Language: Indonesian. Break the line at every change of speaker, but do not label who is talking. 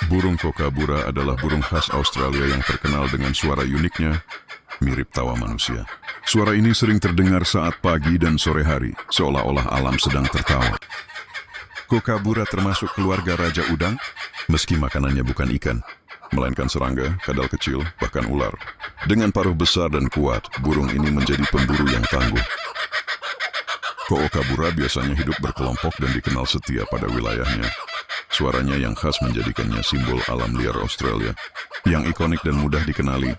Burung kookaburra adalah burung khas Australia yang terkenal dengan suara uniknya, mirip tawa manusia. Suara ini sering terdengar saat pagi dan sore hari, seolah-olah alam sedang tertawa. Kookaburra termasuk keluarga raja udang, meski makanannya bukan ikan, melainkan serangga, kadal kecil, bahkan ular. Dengan paruh besar dan kuat, burung ini menjadi pemburu yang tangguh. Kookaburra biasanya hidup berkelompok dan dikenal setia pada wilayahnya. Suaranya yang khas menjadikannya simbol alam liar Australia, yang ikonik dan mudah dikenali.